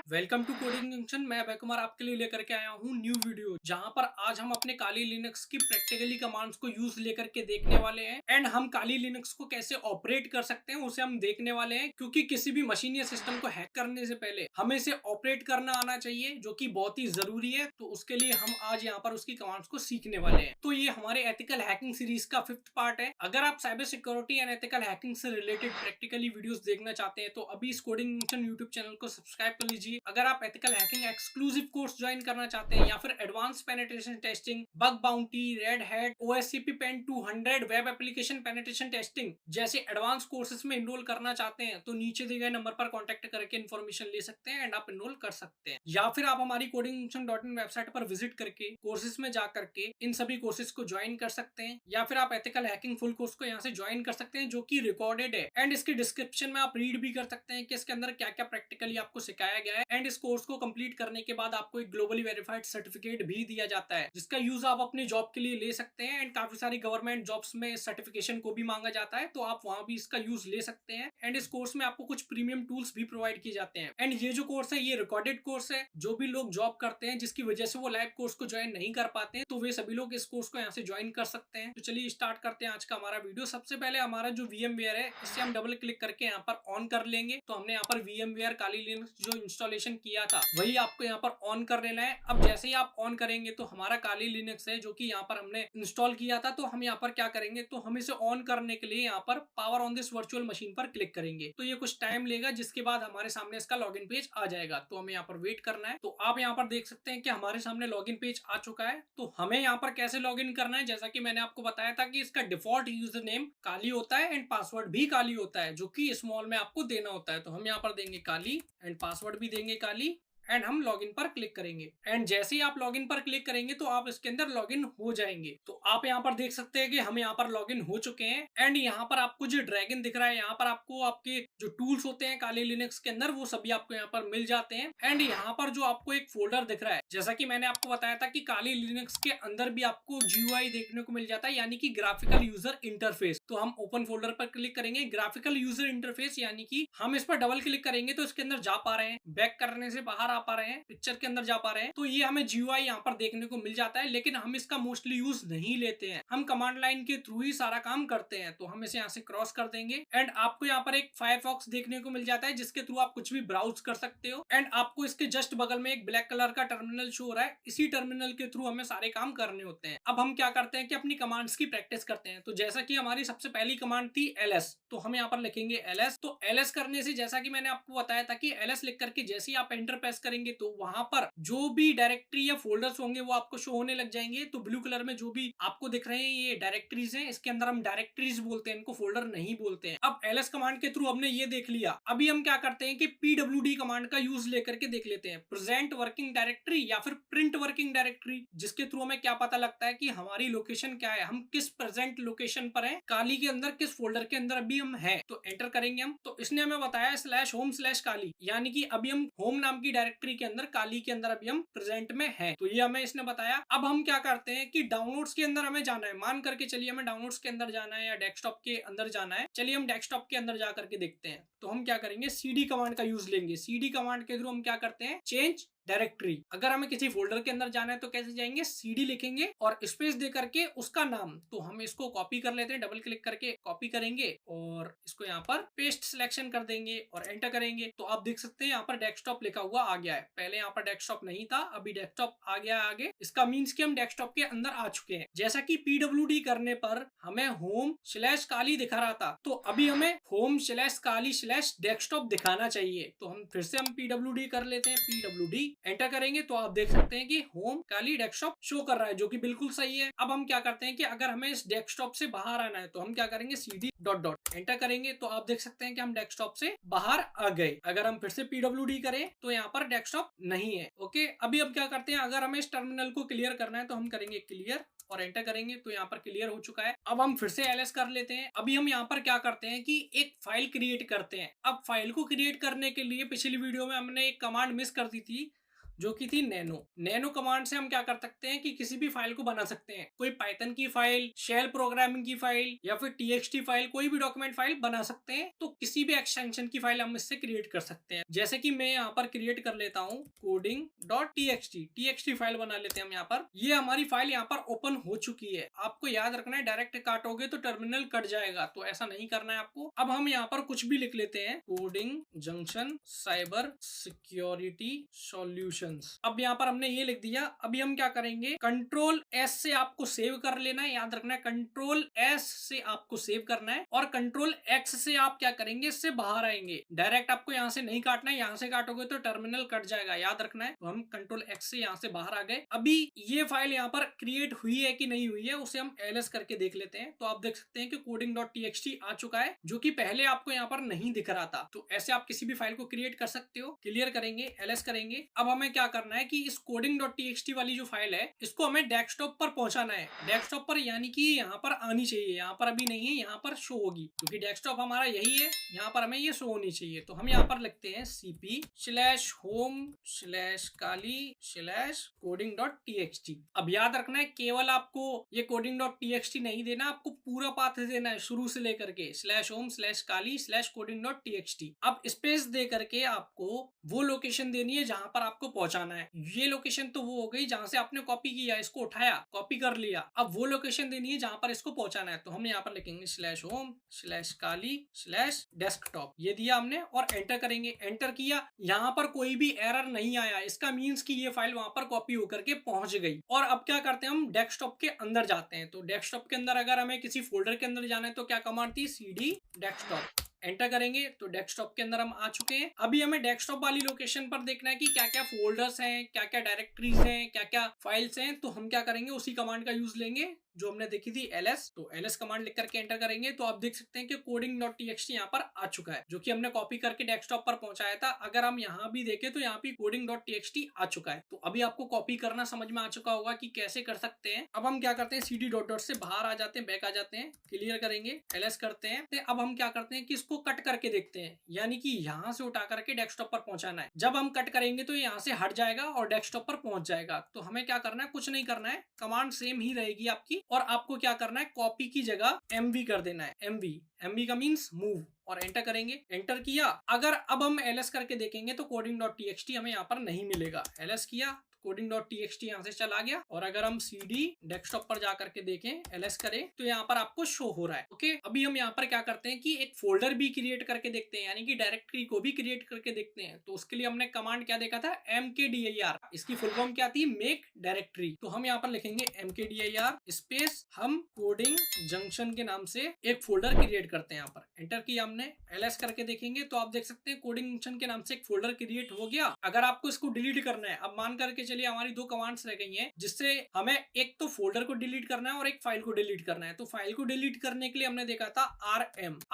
Welcome to coding junction. मैं अभय कुमार आपके लिए लेकर के आया हूँ न्यू वीडियो, जहाँ पर आज हम अपने काली लिनक्स की प्रैक्टिकली कमांड्स को यूज लेकर के देखने वाले हैं एंड हम काली लिनक्स को कैसे ऑपरेट कर सकते हैं उसे हम देखने वाले हैं। क्योंकि किसी भी मशीन या सिस्टम को हैक करने से पहले हमें इसे ऑपरेट करना आना चाहिए, जो कि बहुत ही जरूरी है। तो उसके लिए हम आज यहाँ पर उसकी कमांड्स को सीखने वाले हैं। तो ये हमारे एथिकल हैकिंग सीरीज का 5th पार्ट है। अगर आप cyber security and ethical hacking से रिलेटेड प्रैक्टिकली वीडियोस देखना चाहते हैं तो अभी इस कोडिंग जंक्शन यूट्यूब चैनल को सब्सक्राइब कर लीजिए। अगर आप ethical hacking exclusive course join करना चाहते हैं या फिर advance penetration testing, bug bounty, red hat, OSCP pen 200, web application penetration testing जैसे एडवांस कोर्सेज में इनरोल करना चाहते हैं तो नीचे दिए गए नंबर पर कांटेक्ट करके इन्फॉर्मेशन ले सकते हैं एंड आप इनरोल कर सकते हैं। या फिर आप हमारी codingjunction.in वेबसाइट पर विजिट करके कोर्सेज में जा करके इन सभी कोर्सेज को ज्वाइन कर सकते हैं, या फिर आप एथिकल हैकिंग फुल कोर्स को यहाँ से ज्वाइन कर सकते हैं जो कि रिकॉर्डेड है एंड इसके डिस्क्रिप्शन में आप रीड भी कर सकते हैं कि इसके अंदर क्या क्या प्रैक्टिकली आपको सिखाया गया है। एंड इस कोर्स को कंप्लीट करने के बाद आपको एक ग्लोबली वेरीफाइड सर्टिफिकेट भी दिया जाता है जिसका यूज आप अपने जॉब के लिए ले सकते हैं। एंड काफी सारी गवर्नमेंट जॉब्स में सर्टिफिकेशन को भी मांगा जाता है, तो आप वहां भी इसका यूज ले सकते हैं। एंड इस कोर्स में आपको कुछ प्रीमियम टूल्स भी प्रोवाइड किए जाते हैं। एंड ये जो कोर्स है ये रिकॉर्डेड कोर्स है। जो भी लोग जॉब करते हैं जिसकी वजह से वो लाइव कोर्स को ज्वाइन नहीं कर पाते हैं तो वे सभी लोग इस कोर्स को यहाँ से ज्वाइन कर सकते हैं। तो चलिए स्टार्ट करते हैं आज का हमारा वीडियो। सबसे पहले हमारा जो VMware है इसे हम डबल क्लिक करके यहाँ पर ऑन कर लेंगे। तो हमने यहाँ पर VMware काली लिनक्स जो इंस्टॉलेशन किया था वही आपको यहाँ पर ऑन कर लेना है। अब जैसे ही आप ऑन करेंगे तो हमारा काली लिनक्स है जो कि यहाँ पर हमने इंस्टॉल किया था। तो हम यहाँ पर क्या करेंगे, तो हम इसे ऑन करने के लिए यहाँ पर power on this virtual machine पर क्लिक करेंगे। तो ये कुछ टाइम लेगा जिसके बाद हमारे सामने इसका लॉगिन पेज आ जाएगा। तो हमें यहाँ पर वेट करना है। तो आप यहाँ पर देख सकते हैं कि हमारे सामने लॉगिन पेज आ चुका है। तो हमें यहाँ पर कैसे लॉगिन करना है, जैसा कि मैंने आपको बताया था कि इसका डिफॉल्ट यूजर नेम काली होता है एंड पासवर्ड भी काली होता है जो कि स्मॉल में आपको देना होता है। तो हम यहाँ पर देंगे काली एंड पासवर्ड भी देंगे काली एंड हम लॉगिन पर क्लिक करेंगे। एंड जैसे ही आप लॉगिन पर क्लिक करेंगे तो आप इसके अंदर लॉगिन हो जाएंगे। तो आप यहाँ पर देख सकते हैं कि हम यहाँ पर लॉगिन हो चुके हैं। एंड यहाँ पर आपको जो ड्रैगन दिख रहा है, यहाँ पर आपको आपके जो टूल्स होते हैं काली लिनक्स के अंदर वो सभी आपको यहाँ पर मिल जाते हैं। एंड यहाँ पर जो आपको एक फोल्डर दिख रहा है, जैसा कि मैंने आपको बताया था कि काली लिनक्स के अंदर भी आपको GUI देखने को मिल जाता है, यानी कि ग्राफिकल यूजर इंटरफेस। तो हम ओपन फोल्डर पर क्लिक करेंगे। ग्राफिकल यूजर इंटरफेस यानी कि हम इस पर डबल क्लिक करेंगे तो इसके अंदर जा पा रहे हैं, बैक करने से बाहर आ पा रहे हैं, पिक्चर के अंदर जा पा रहे हैं। तो ये हमें GUI यहाँ पर देखने को मिल जाता है, लेकिन हम इसका मोस्टली यूज नहीं लेते हैं। हम कमांड लाइन के थ्रू ही सारा काम करते हैं। तो हम इसे यहाँ से क्रॉस कर देंगे। एंड आपको यहाँ पर एक फायरफॉक्स देखने को मिल जाता है जिसके थ्रू आप कुछ भी ब्राउज कर सकते हो। एंड आपको इसके जस्ट बगल में एक ब्लैक कलर का टर्मिनल शो हो रहा है। इसी टर्मिनल के थ्रू हमें सारे काम करने होते हैं। अब हम क्या करते हैं कि अपनी कमांड्स की प्रैक्टिस करते हैं। तो जैसा कि हमारी सबसे पहली कमांड थी ls, तो हम यहाँ पर लिखेंगे ls। तो ls करने से जैसा कि मैंने आपको बताया था कि ls लिख करके जैसे ही आप एंटर प्रेस करेंगे तो वहां पर जो भी डायरेक्टरी या फोल्डर्स होंगे वो आपको शो होने लग जाएंगे। तो ब्लू कलर में जो भी आपको दिख रहे हैं ये डायरेक्टरीज हैं। इसके अंदर हम डायरेक्टरीज बोलते हैं, इनको फोल्डर नहीं बोलते हैं। अब ls कमांड के थ्रू हमने ये देख लिया। अभी हम क्या करते हैं कि pwd कमांड का यूज लेकर के देख लेते हैं, प्रेजेंट वर्किंग डायरेक्टरी या फिर प्रिंट वर्किंग डायरेक्टरी, जिसके थ्रू हमें क्या पता लगता है कि हमारी लोकेशन क्या है, हम किस प्रेजेंट लोकेशन पर हैं, काली के अंदर किस फोल्डर के अंदर अभी हम हैं। तो एंटर करेंगे हम। तो इसने हमें बताया /home/काली, यानी कि अभी हम होम नाम की डायरेक्टरी के अंदर, काली के अंदर अभी हम प्रेजेंट में है। तो ये हमें इसने बताया। अब हम क्या करते हैं कि डाउनलोड्स के अंदर हमें जाना है। मान करके चलिए हमें डाउनलोड्स के अंदर जाना है या डेस्कटॉप के अंदर जाना है। चलिए हम डेस्कटॉप के अंदर जा करके देखते हैं। तो हम क्या करेंगे, cd कमांड का यूज लेंगे। cd कमांड के थ्रू हम क्या करते हैं, चेंज डायरेक्टरी। अगर हमें किसी फोल्डर के अंदर जाना है तो कैसे जाएंगे, cd लिखेंगे और स्पेस दे करके उसका नाम। तो हम इसको कॉपी कर लेते हैं, डबल क्लिक करके कॉपी करेंगे और इसको यहाँ पर पेस्ट सिलेक्शन कर देंगे और एंटर करेंगे। तो आप देख सकते हैं यहाँ पर डेस्कटॉप लिखा हुआ आ गया है। पहले यहाँ पर डेस्कटॉप नहीं था, अभी डेस्कटॉप आ गया है आगे। इसका मीन्स कि हम डेस्कटॉप के अंदर आ चुके हैं। जैसा कि pwd करने पर हमें home/काली दिखा रहा था, तो अभी हमें home/काली/डेस्कटॉप दिखाना चाहिए। तो हम फिर से हम pwd कर लेते हैं, pwd एंटर करेंगे तो आप देख सकते हैं कि होम काली डेस्कटॉप शो कर रहा है, जो कि बिल्कुल सही है। अब हम क्या करते हैं कि अगर हमें इस डेस्कटॉप से बाहर आना है तो हम क्या करेंगे, cd डॉट एंटर करेंगे तो आप देख सकते हैं कि हम डेस्कटॉप से बाहर आ गए। अगर हम फिर से pwd करें तो यहाँ पर डेस्कटॉप नहीं है। ओके, अभी हम क्या करते हैं, अगर हमें इस टर्मिनल को क्लियर करना है तो हम करेंगे क्लियर और एंटर करेंगे तो यहाँ पर क्लियर हो चुका है। अब हम फिर से ls कर लेते हैं। अभी हम यहाँ पर क्या करते हैं कि एक फाइल क्रिएट करते हैं। अब फाइल को क्रिएट करने के लिए पिछली वीडियो में हमने एक कमांड मिस कर दी थी, जो कि थी नैनो। नैनो कमांड से हम क्या कर सकते हैं कि किसी भी फाइल को बना सकते हैं, कोई पाइथन की फाइल, शेल प्रोग्रामिंग की फाइल या फिर टीएक्सटी फाइल, कोई भी डॉक्यूमेंट फाइल बना सकते हैं। तो किसी भी एक्सटेंशन की फाइल हम इससे क्रिएट कर सकते हैं। जैसे कि मैं यहाँ पर क्रिएट कर लेता हूँ coding.txt, टीएक्सटी फाइल बना लेते हैं हम यहाँ पर। ये हमारी फाइल यहाँ पर ओपन हो चुकी है। आपको याद रखना है, डायरेक्ट काटोगे तो टर्मिनल कट जाएगा, तो ऐसा नहीं करना है आपको। अब हम यहाँ पर कुछ भी लिख लेते हैं, coding junction cyber security solutions. अब यहाँ पर हमने ये लिख दिया। अभी हम क्या करेंगे, कंट्रोल एस से आपको सेव कर लेना है, याद रखना है कंट्रोल एस से आपको सेव करना है, और कंट्रोल एक्स से आप क्या करेंगे, इससे बाहर आएंगे। डायरेक्ट आपको यहाँ से नहीं काटना है, यहाँ से काटोगे तो टर्मिनल कट जाएगा, याद रखना है। तो हम कंट्रोल एक्स से यहाँ से बाहर आ गए। अभी ये फाइल यहाँ पर क्रिएट हुई है कि नहीं हुई है, उसे हम एलएस करके देख लेते हैं। तो आप देख सकते हैं कि coding.txt आ चुका है, जो कि पहले आपको यहाँ पर नहीं दिख रहा था। तो ऐसे आप किसी भी फाइल को क्रिएट कर सकते हो। क्लियर करेंगे, एलएस करेंगे। अब हमें क्या करना है कि इस coding.txt वाली जो फाइल है, इसको हमें डेस्कटॉप पर पहुंचाना है। डेस्कटॉप पर यानी कि यहाँ पर आनी चाहिए, यहाँ पर अभी नहीं है, यहाँ पर शो होगी, क्योंकि डेस्कटॉप हमारा यही है, यहाँ पर हमें ये शो होनी चाहिए। तो हम यहाँ पर लिखते हैं cp/home/kali/coding.txt। अब याद रखना है, केवल आपको ये coding.txt नहीं देना, आपको पूरा पाथ देना है शुरू से लेकर के /home/kali/coding.txt। अब स्पेस दे करके आपको वो लोकेशन देनी है जहां पर आपको पहुंचाना है। ये लोकेशन तो वो हो गई जहां से आपने कॉपी किया, इसको उठाया, कॉपी कर लिया। अब वो लोकेशन देनी है जहां पर इसको पहुंचाना है। तो हम यहाँ पर लिखेंगे /home/kali/desktop, ये दिया हमने और एंटर करेंगे। एंटर किया, यहाँ पर कोई भी एरर नहीं आया, इसका मीन्स कि ये फाइल वहां पर कॉपी होकर के पहुंच गई। और अब क्या करते हैं, हम डेस्कटॉप के अंदर जाते हैं। तो डेस्कटॉप के अंदर अगर हमें किसी फोल्डर के अंदर जाना है तो क्या कमांड थी, cd डेस्कटॉप। एंटर करेंगे तो डेस्कटॉप के अंदर हम आ चुके हैं। अभी हमें डेस्कटॉप वाली लोकेशन पर देखना है कि क्या क्या फोल्डर्स हैं, क्या क्या डायरेक्टरीज हैं, क्या क्या फाइल्स हैं। तो हम क्या करेंगे, उसी कमांड का यूज लेंगे जो हमने देखी थी, ls। तो ls कमांड लिख करके एंटर करेंगे तो आप देख सकते हैं कि coding.txt यहाँ पर आ चुका है, जो कि हमने कॉपी करके डेस्कटॉप पर पहुंचाया था। अगर हम यहाँ भी देखें तो यहाँ पे coding.txt आ चुका है। तो अभी आपको कॉपी करना समझ में आ चुका होगा कि कैसे कर सकते हैं। अब हम क्या करते हैं, cd डॉट डॉट से बाहर आ जाते हैं, बैक आ जाते हैं, क्लियर करेंगे, ls करते हैं। तो अब हम क्या करते हैं कि इसको कट करके देखते हैं, यानी कि यहाँ से उठा करके डेस्कटॉप पर पहुंचाना है। जब हम कट करेंगे तो यहाँ से हट जाएगा और डेस्कटॉप पर पहुंच जाएगा। तो हमें क्या करना है, कुछ नहीं करना है, कमांड सेम ही रहेगी आपकी। और आपको क्या करना है, कॉपी की जगह mv कर देना है, mv का मीन्स मूव, और एंटर करेंगे। एंटर किया, अगर अब हम ls करके देखेंगे तो coding.txt हमें यहाँ पर नहीं मिलेगा। ls किया, coding.txt यहाँ से चला गया। और अगर हम cd डेस्कटॉप पर जाकर के देखें, ls करें, तो यहाँ पर आपको शो हो रहा है। ओके, अभी हम यहाँ पर क्या करते हैं कि एक फोल्डर भी क्रिएट करके देखते हैं, यानी कि डायरेक्टरी को भी क्रिएट करके देखते हैं। तो उसके लिए हमने कमांड क्या देखा था, mkdir। इसकी फुल फॉर्म क्या थी, मेक डायरेक्टरी। तो हम यहाँ पर लिखेंगे mkdir स्पेस, हम कोडिंग जंक्शन के नाम से एक फोल्डर क्रिएट करते हैं। यहाँ पर एंटर किया हमने, ls करके देखेंगे तो आप देख सकते हैं कोडिंग जंक्शन के नाम से एक फोल्डर क्रिएट हो गया। अगर आपको इसको डिलीट करना है, अब मान करके चलिए हमारी दो कमांड्स रह गई हैं, जिससे हमें एक तो फोल्डर को डिलीट करना है और एक फाइल को डिलीट करना है। तो फाइल को डिलीट करने के लिए हमने देखा था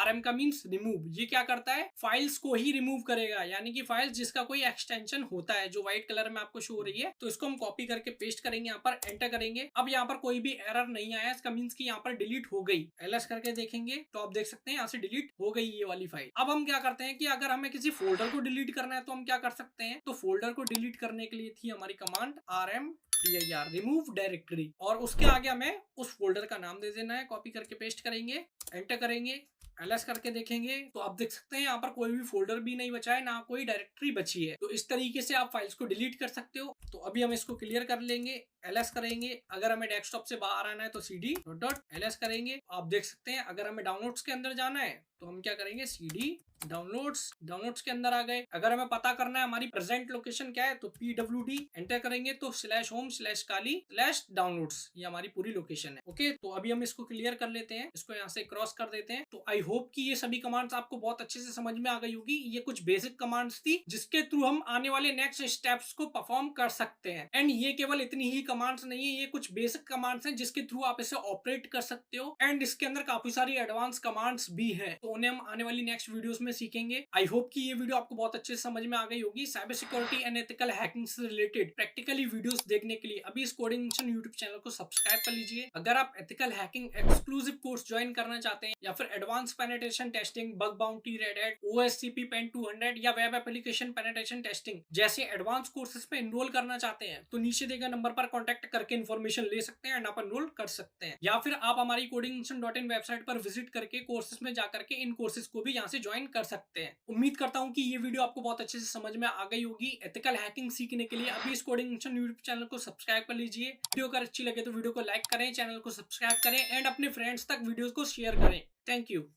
rm का मीन्स रिमूव। ये क्या करता है, फाइल्स को ही रिमूव करेगा, यानी कि फाइल्स जिसका कोई एक्सटेंशन होता है, जो व्हाइट कलर में आपको शो हो रही है। तो इसको हम कॉपी करके पेस्ट करेंगे, यहाँ पर एंटर करेंगे। अब यहाँ पर कोई भी एरर नहीं आया, इसका मीन्स कि यहाँ पर डिलीट हो गई। ls करके देखेंगे तो आप देख सकते हैं यहाँ से डिलीट हो गई ये वाली फाइल। अब हम क्या करते हैं कि अगर हमें किसी फोल्डर को डिलीट करना है तो हम क्या कर सकते हैं, तो फोल्डर को डिलीट करने के लिए थी हमारी कमांड rmdir, रिमूव डायरेक्टरी। और उसके आगे हमें उस फोल्डर का नाम दे देना है, कॉपी करके पेस्ट करेंगे, एंटर करेंगे, ls करके देखेंगे तो आप देख सकते हैं यहाँ पर कोई भी फोल्डर भी नहीं बचा है, ना कोई डायरेक्टरी बची है। तो इस तरीके से आप फाइल्स को डिलीट कर सकते हो। तो अभी हम इसको क्लियर कर लेंगे, ls करेंगे। अगर हमें डेस्कटॉप से बाहर आना है तो cd डॉट ls करेंगे। आप देख सकते हैं अगर हमें डाउनलोड्स के अंदर जाना है तो हम क्या करेंगे, cd डाउनलोड्स के अंदर आ गए। अगर हमें पता करना है हमारी प्रेजेंट लोकेशन क्या है तो pwd एंटर करेंगे तो /home/kali/downloads, ये हमारी पूरी लोकेशन है। ओके, तो अभी हम इसको क्लियर कर लेते हैं, इसको यहाँ से क्रॉस कर देते हैं। तो आई होप कि ये सभी कमांड्स आपको बहुत अच्छे से समझ में आ गई होगी। ये कुछ बेसिक कमांड्स थी जिसके थ्रू हम आने वाले नेक्स्ट स्टेप्स को परफॉर्म कर सकते हैं। एंड ये केवल इतनी ही कमांड्स नहीं है, ये कुछ बेसिक कमांड्स हैं जिसके थ्रू आप इसे ऑपरेट कर सकते हो। एंड इसके अंदर काफी सारी एडवांस कमांड्स भी हैं, तो उन्हें हम आने वाली नेक्स्ट वीडियोस में में सीखेंगे। आई होप कि ये वीडियो आपको बहुत अच्छे से समझ में आ गई होगी। Cyber security and ethical hacking से रिलेटेड प्रैक्टिकली वीडियोस देखने के लिए अभी इस कोडिंग जंक्शन यूट्यूब चैनल को सब्सक्राइब कर लीजिए। अगर आप ethical hacking exclusive course join करना चाहते हैं या फिर advance penetration testing, bug bounty, red Hat, OSCP pen 200 या वेब एप्लीकेशन पेनिट्रेशन टेस्टिंग जैसे एडवांस कोर्सेज में एनरोल करना चाहते हैं तो नीचे दिए गए नंबर पर कॉन्टैक्ट करके इन्फॉर्मेशन ले सकते हैं एंड आप एनरोल कर सकते हैं। या फिर आप हमारी codingjunction.in वेबसाइट पर विजिट करके कोर्सेज में जाकर के इन कोर्सेज को भी यहाँ से ज्वाइन कर सकते हैं। उम्मीद करता हूँ कि ये वीडियो आपको बहुत अच्छे से समझ में आ गई होगी। एथिकल हैकिंग सीखने के लिए अभी इस कोडिंग जंक्शन यूट्यूब चैनल को सब्सक्राइब कर लीजिए। वीडियो अगर अच्छी लगे तो वीडियो को लाइक करें, चैनल को सब्सक्राइब करें एंड अपने फ्रेंड्स तक वीडियो को शेयर करें। Thank you.